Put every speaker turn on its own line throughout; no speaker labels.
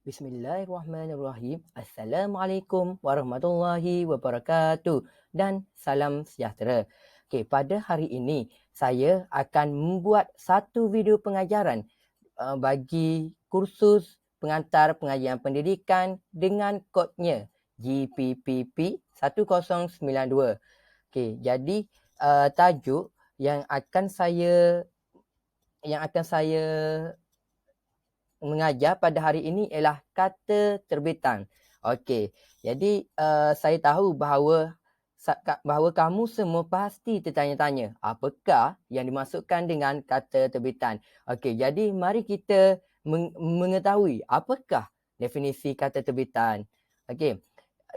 Bismillahirrahmanirrahim. Assalamualaikum warahmatullahi wabarakatuh dan salam sejahtera. Okey, pada hari ini saya akan membuat satu video pengajaran bagi kursus pengantar pengajian pendidikan dengan kodnya GPPP 1092. Okey, jadi tajuk yang akan saya mengajar pada hari ini ialah kata terbitan. Okey, jadi saya tahu bahawa kamu semua pasti tertanya-tanya apakah yang dimaksudkan dengan kata terbitan. Okey, jadi mari kita mengetahui apakah definisi kata terbitan. Okey,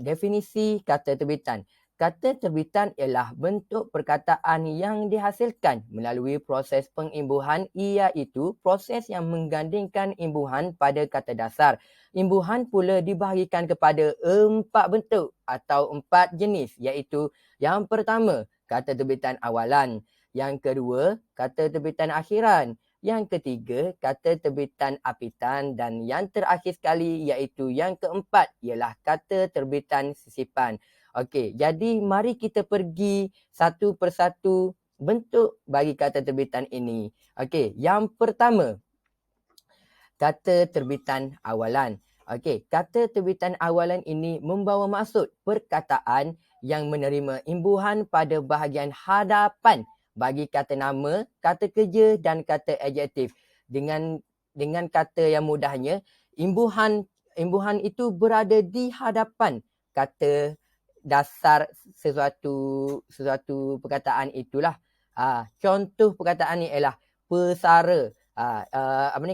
definisi kata terbitan. Kata terbitan ialah bentuk perkataan yang dihasilkan melalui proses pengimbuhan, iaitu proses yang menggandingkan imbuhan pada kata dasar. Imbuhan pula dibahagikan kepada 4 bentuk atau 4 jenis, iaitu yang pertama, kata terbitan awalan. Yang kedua, kata terbitan akhiran. Yang ketiga, kata terbitan apitan, dan yang terakhir sekali iaitu yang keempat ialah kata terbitan sisipan. Okey, jadi mari kita pergi satu persatu bentuk bagi kata terbitan ini. Okey, yang pertama, kata terbitan awalan. Okey, kata terbitan awalan ini membawa maksud perkataan yang menerima imbuhan pada bahagian hadapan bagi kata nama, kata kerja dan kata adjektif. Dengan kata yang mudahnya, imbuhan itu berada di hadapan kata dasar sesuatu perkataan itulah. Contoh perkataan ni ialah pesara.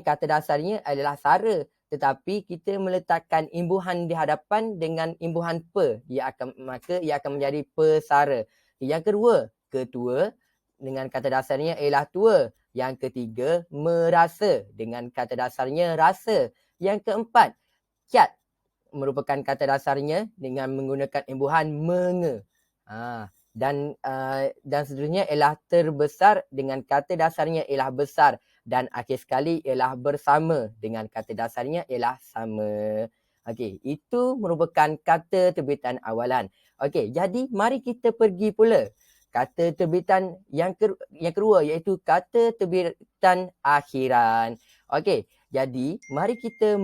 Kata dasarnya adalah sara, tetapi kita meletakkan imbuhan di hadapan dengan imbuhan maka ia akan menjadi pesara. Yang kedua, ketua, dengan kata dasarnya ialah tua. Yang ketiga, merasa, dengan kata dasarnya rasa. Yang keempat, cat, merupakan kata dasarnya dengan menggunakan imbuhan menge. Dan seterusnya ialah terbesar, dengan kata dasarnya ialah besar. Dan akhir sekali ialah bersama, dengan kata dasarnya ialah sama. Okey, itu merupakan kata terbitan awalan. Okey, jadi mari kita pergi pula kata terbitan yang kedua, iaitu kata terbitan akhiran. Okey, jadi mari kita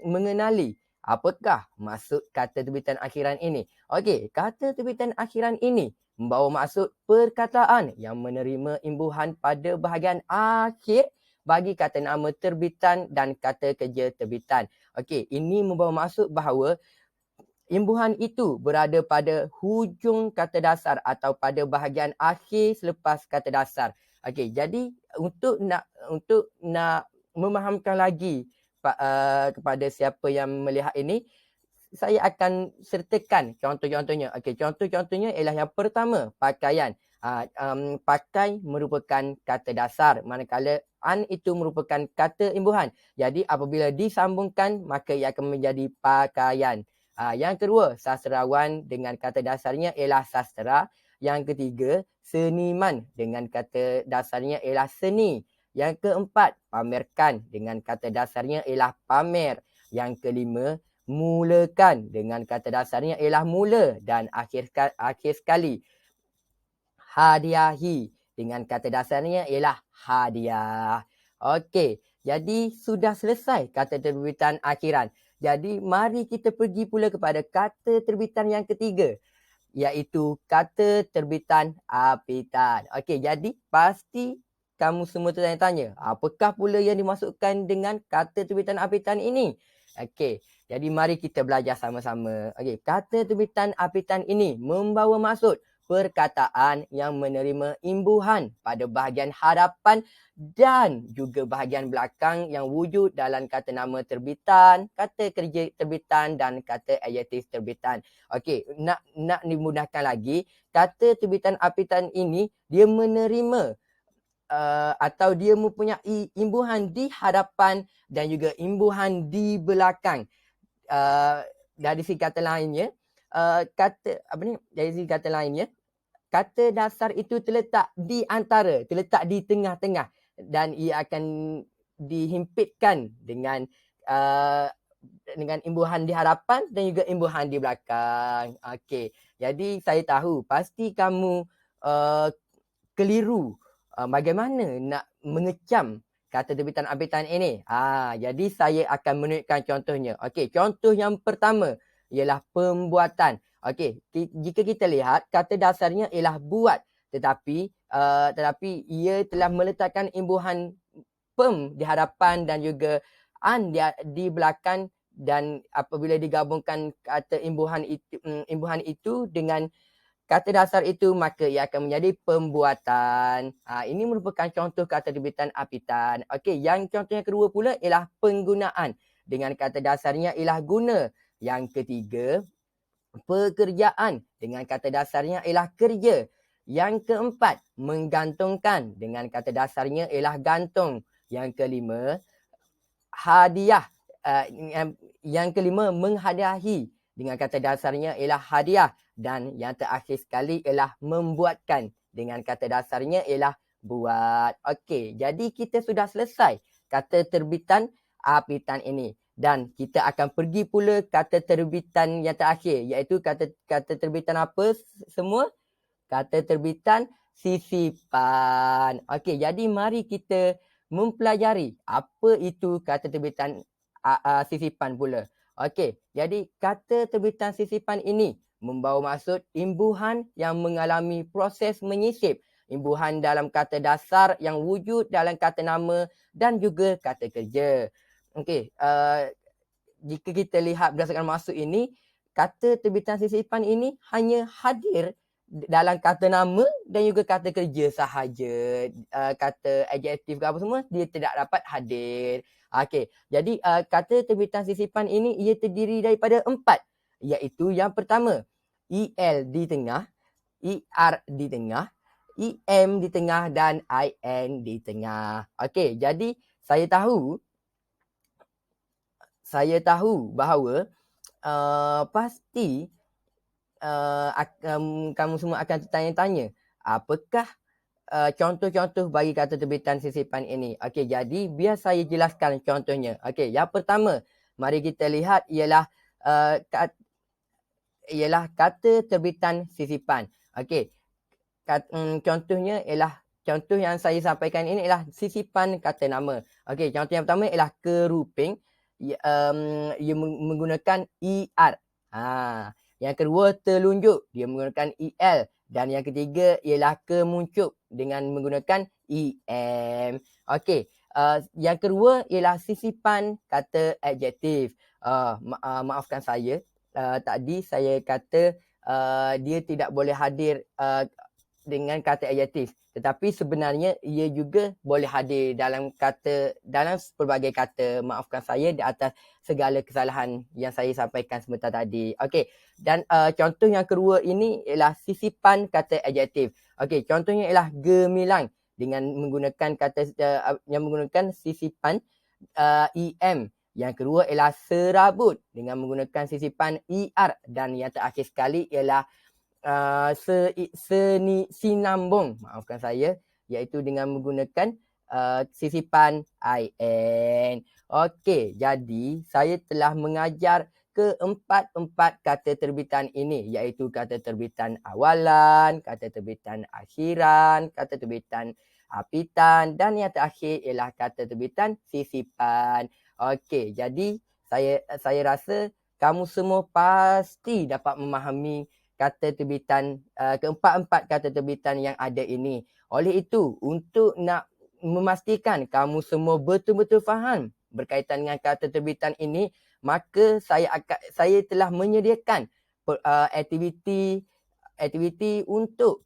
mengenali apakah maksud kata terbitan akhiran ini. Okey, kata terbitan akhiran ini membawa maksud perkataan yang menerima imbuhan pada bahagian akhir bagi kata nama terbitan dan kata kerja terbitan. Okey, ini membawa maksud bahawa imbuhan itu berada pada hujung kata dasar atau pada bahagian akhir selepas kata dasar. Okey, jadi untuk nak memahamkan lagi kepada siapa yang melihat ini, saya akan sertakan contoh-contohnya. Okey, contoh-contohnya ialah yang pertama, pakaian. Pakai merupakan kata dasar, manakala an itu merupakan kata imbuhan. Jadi apabila disambungkan maka ia akan menjadi pakaian. Yang kedua, sastrawan, dengan kata dasarnya ialah sastra. Yang ketiga, seniman, dengan kata dasarnya ialah seni. Yang keempat, pamerkan, dengan kata dasarnya ialah pamer. Yang kelima, mulakan, dengan kata dasarnya ialah mula. Dan akhir sekali, hadiahi, dengan kata dasarnya ialah hadiah. Okey, jadi sudah selesai kata terbitan akhiran. Jadi mari kita pergi pula kepada kata terbitan yang ketiga, iaitu kata terbitan apitan. Okey, jadi pasti kamu semua tertanya-tanya, apakah pula yang dimasukkan dengan kata terbitan apitan ini? Okey, jadi mari kita belajar sama-sama. Okey, kata terbitan apitan ini membawa maksud perkataan yang menerima imbuhan pada bahagian hadapan dan juga bahagian belakang yang wujud dalam kata nama terbitan, kata kerja terbitan dan kata adjektif terbitan. Okey, nak dimudahkan lagi, kata terbitan apitan ini dia menerima atau dia mempunyai imbuhan di hadapan dan juga imbuhan di belakang. Dari segi kata lainnya, kata dasar itu terletak di antara, terletak di tengah-tengah, dan ia akan dihimpitkan dengan dengan imbuhan di hadapan dan juga imbuhan di belakang. Okey. Jadi saya tahu pasti kamu keliru bagaimana nak mengecam kata terbitan abitan ini. Jadi saya akan menunjukkan contohnya. Okey, contoh yang pertama ialah pembuatan. Okey, jika kita lihat kata dasarnya ialah buat, tetapi ia telah meletakkan imbuhan pem di hadapan dan juga an di belakang, dan apabila digabungkan kata imbuhan itu dengan kata dasar itu, maka ia akan menjadi pembuatan. Ini merupakan contoh kata terbitan apitan. Okey, yang contoh yang kedua pula ialah penggunaan. Dengan kata dasarnya ialah guna. Yang ketiga, pekerjaan. Dengan kata dasarnya ialah kerja. Yang keempat, menggantungkan. Dengan kata dasarnya ialah gantung. Yang kelima, hadiah. Yang kelima, menghadiahi. Dengan kata dasarnya ialah hadiah. Dan yang terakhir sekali ialah membuatkan. Dengan kata dasarnya ialah buat. Okey, jadi kita sudah selesai kata terbitan apitan ini. Dan kita akan pergi pula kata terbitan yang terakhir, iaitu kata terbitan apa semua? Kata terbitan sisipan. Okey, jadi mari kita mempelajari apa itu kata terbitan sisipan pula. Okey, jadi kata terbitan sisipan ini membawa maksud imbuhan yang mengalami proses menyisip. Imbuhan dalam kata dasar yang wujud dalam kata nama dan juga kata kerja. Okey, jika kita lihat berdasarkan maksud ini, kata terbitan sisipan ini hanya hadir dalam kata nama dan juga kata kerja sahaja. Kata adjektif ke apa semua, dia tidak dapat hadir. Okey, jadi kata terbitan sisipan ini ia terdiri daripada 4, iaitu yang pertama, EL di tengah, ER di tengah, EM di tengah dan IN di tengah. Okey, jadi saya tahu bahawa pasti kamu semua akan tertanya-tanya, apakah contoh-contoh bagi kata terbitan sisipan ini. Okey, jadi biar saya jelaskan contohnya. Okey, yang pertama, mari kita lihat ialah kata terbitan sisipan. Okey, contohnya ialah, contoh yang saya sampaikan ini ialah sisipan kata nama. Okey, contoh yang pertama ialah keruping. Ia menggunakan ER. Yang kedua, telunjuk. Dia menggunakan EL. Dan yang ketiga ialah kemuncup dengan menggunakan EM. Okey, yang kedua ialah sisipan kata adjektif. Maafkan saya, tadi saya kata dia tidak boleh hadir dengan kata adjektif, tetapi sebenarnya ia juga boleh hadir dalam pelbagai kata. Maafkan saya di atas segala kesalahan yang saya sampaikan sebentar tadi. Okey, dan contoh yang kedua ini ialah sisipan kata adjektif. Okey, contohnya ialah gemilang dengan menggunakan kata yang menggunakan sisipan EM. Yang kedua ialah serabut dengan menggunakan sisipan ER, dan yang terakhir sekali ialah sinambung, maafkan saya, iaitu dengan menggunakan sisipan IN. Okey, jadi saya telah mengajar keempat-empat kata terbitan ini, iaitu kata terbitan awalan, kata terbitan akhiran, kata terbitan apitan, dan yang terakhir ialah kata terbitan sisipan. Okey, jadi saya rasa kamu semua pasti dapat memahami kata terbitan, keempat-empat kata terbitan yang ada ini. Oleh itu, untuk nak memastikan kamu semua betul-betul faham berkaitan dengan kata terbitan ini, maka saya telah menyediakan aktiviti untuk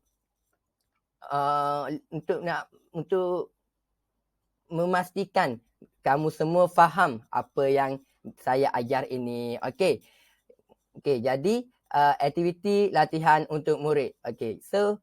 memastikan kamu semua faham apa yang saya ajar ini. Okey. Okey, jadi aktiviti latihan untuk murid. Okey, so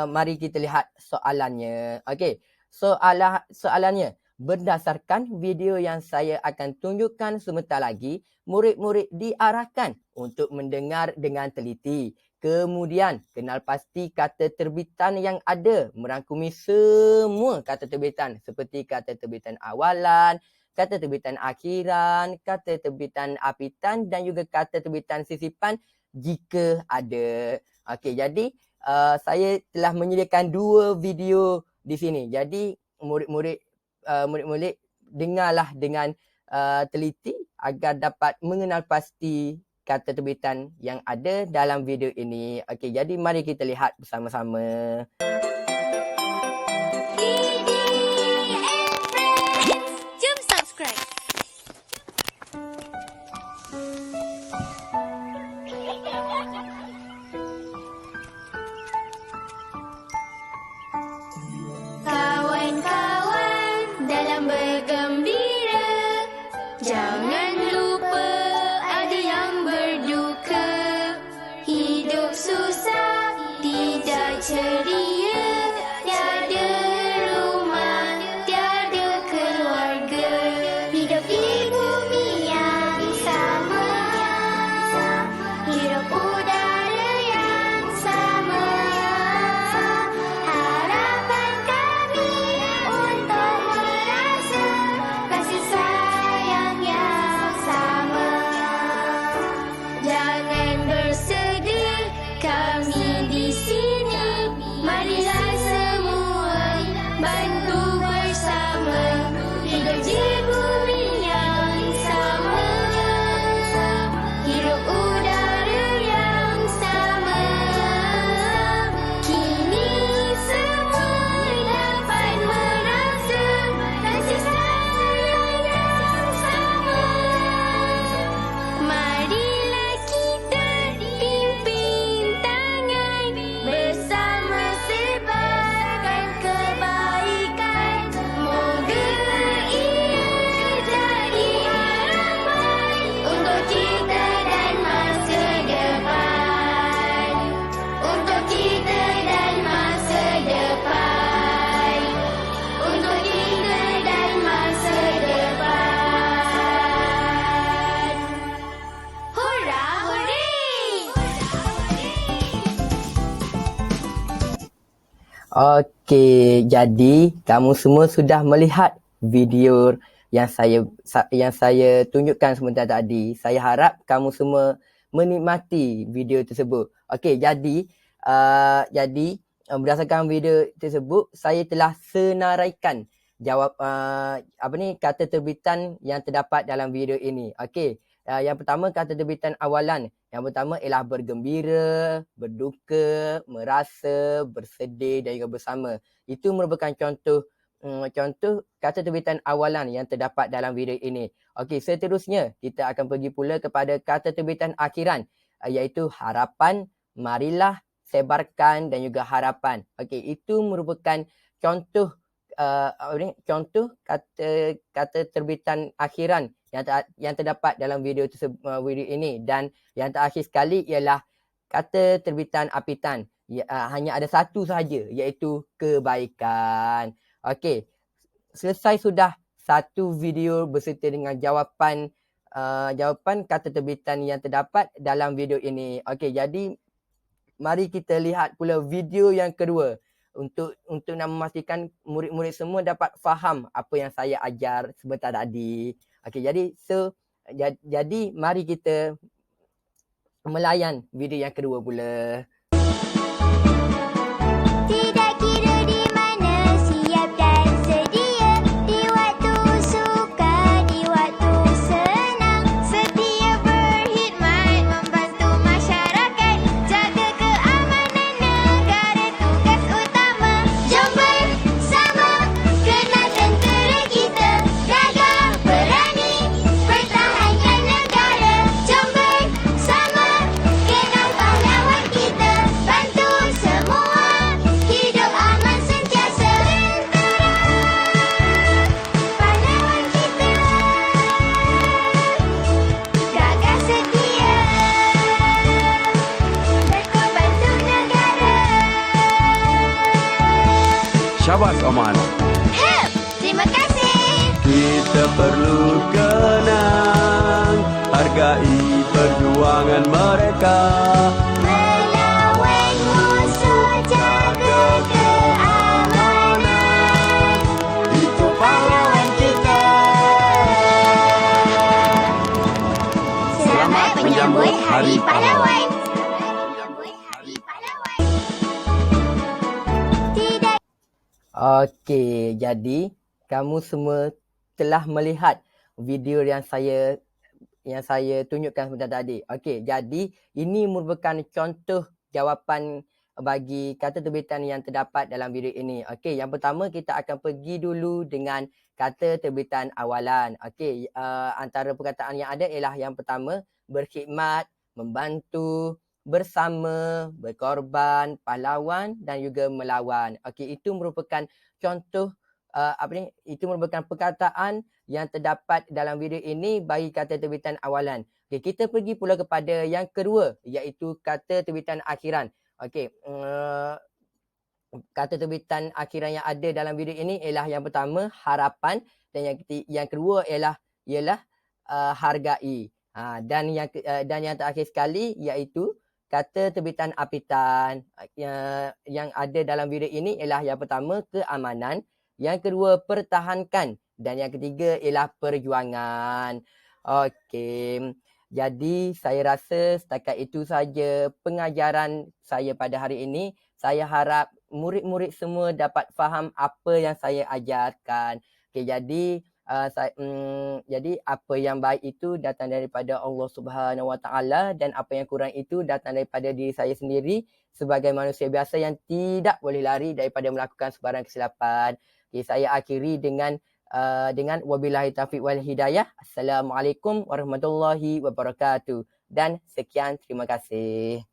mari kita lihat soalannya. Okey, soalannya, berdasarkan video yang saya akan tunjukkan sebentar lagi, murid-murid diarahkan untuk mendengar dengan teliti. Kemudian, kenal pasti kata terbitan yang ada, merangkumi semua kata terbitan seperti kata terbitan awalan, kata terbitan akhiran, kata terbitan apitan dan juga kata terbitan sisipan jika ada. Okey, jadi saya telah menyediakan 2 video di sini. Jadi murid-murid dengarlah dengan teliti agar dapat mengenal pasti kata terbitan yang ada dalam video ini. Okey, jadi mari kita lihat bersama-sama.
Jom subscribe. Kawan-kawan dalam bergembira, jangan lupa ada yang berduka. Hidup susah, tidak ceria, tiada rumah, tiada keluarga. Hidup di bumi yang sama, hirup udara yang sama. Harapan kami untuk merasa kasih sayang yang sama. Jangan bersedih, kami di sini. Marilah semua bantu bersama. Hidup di bumi yang sama, hirup udara yang sama. Kini semua dapat merasa kasih sayang yang sama. Marilah kita pimpin tangan, bersama sebarkan kebaikan. Moga ia jadi harapan untuk kita dan masa depan. Untuk kita dan masa depan. Untuk kita dan masa depan. Hurra, hooray!
Okey, jadi kamu semua sudah melihat video yang saya tunjukkan sebentar tadi. Saya harap kamu semua menikmati video tersebut. Okey, jadi berdasarkan video tersebut saya telah senaraikan jawab kata terbitan yang terdapat dalam video ini. Okey. Yang pertama kata terbitan awalan. Yang pertama ialah bergembira, berduka, merasa, bersedih dan juga bersama. Itu merupakan contoh kata terbitan awalan yang terdapat dalam video ini. Okey, seterusnya kita akan pergi pula kepada kata terbitan akhiran, iaitu harapan, marilah, sebarkan dan juga harapan. Okey, itu merupakan contoh contoh kata terbitan akhiran yang terdapat dalam video ini. Dan yang terakhir sekali ialah kata terbitan apitan. Hanya ada satu sahaja, iaitu kebaikan. Okey, selesai sudah satu video beserta dengan jawapan kata terbitan yang terdapat dalam video ini. Okey, jadi mari kita lihat pula video yang kedua untuk nak memastikan murid-murid semua dapat faham apa yang saya ajar sebentar tadi. Okey, jadi mari kita melayan video yang kedua pula.
Tidak kira di mana, siap dan sedia. Di waktu suka, di waktu senang, setia berkhidmat membantu masyarakat. Jaga keamanan negara tugas utama. Jom bersama, kenal tentera kita. Gagah berani, pertahankan negara. Jom bersama, kenal pahlawan kita. Bantu semua, hidup aman sentiasa. Pahlawan kita, gagah setia, berkorban untuk negara.
Syabas Oman.
Help! Terima kasih.
Kita perlu kenang, hargai perjuangan mereka.
Melawan musuh, jaga keamanan.
Itu pahlawan kita. Hari Pahlawan.
Hari Pahlawan. Tidak.
Okey, jadi kamu semua telah melihat video yang saya tunjukkan sebentar tadi. Okey, jadi ini merupakan contoh jawapan bagi kata terbitan yang terdapat dalam video ini. Okey, yang pertama kita akan pergi dulu dengan kata terbitan awalan. Okey, antara perkataan yang ada ialah yang pertama, berkhidmat, membantu, bersama, berkorban, pahlawan dan juga melawan. Okey, itu merupakan contoh itu merupakan perkataan yang terdapat dalam video ini bagi kata terbitan awalan. Okey, kita pergi pula kepada yang kedua iaitu kata terbitan akhiran. Okey, kata terbitan akhiran yang ada dalam video ini ialah yang pertama harapan dan yang kedua ialah hargai. Dan yang terakhir sekali iaitu kata terbitan apitan. Yang ada dalam video ini ialah yang pertama keamanan, yang kedua pertahankan dan yang ketiga ialah perjuangan. Okey. Jadi saya rasa setakat itu saja pengajaran saya pada hari ini. Saya harap murid-murid semua dapat faham apa yang saya ajarkan. Okey, jadi apa yang baik itu datang daripada Allah Subhanahu Wa Taala dan apa yang kurang itu datang daripada diri saya sendiri sebagai manusia biasa yang tidak boleh lari daripada melakukan sebarang kesilapan. Okey, saya akhiri dengan wabillahi taufiq wal hidayah. Assalamualaikum warahmatullahi wabarakatuh dan sekian, terima kasih.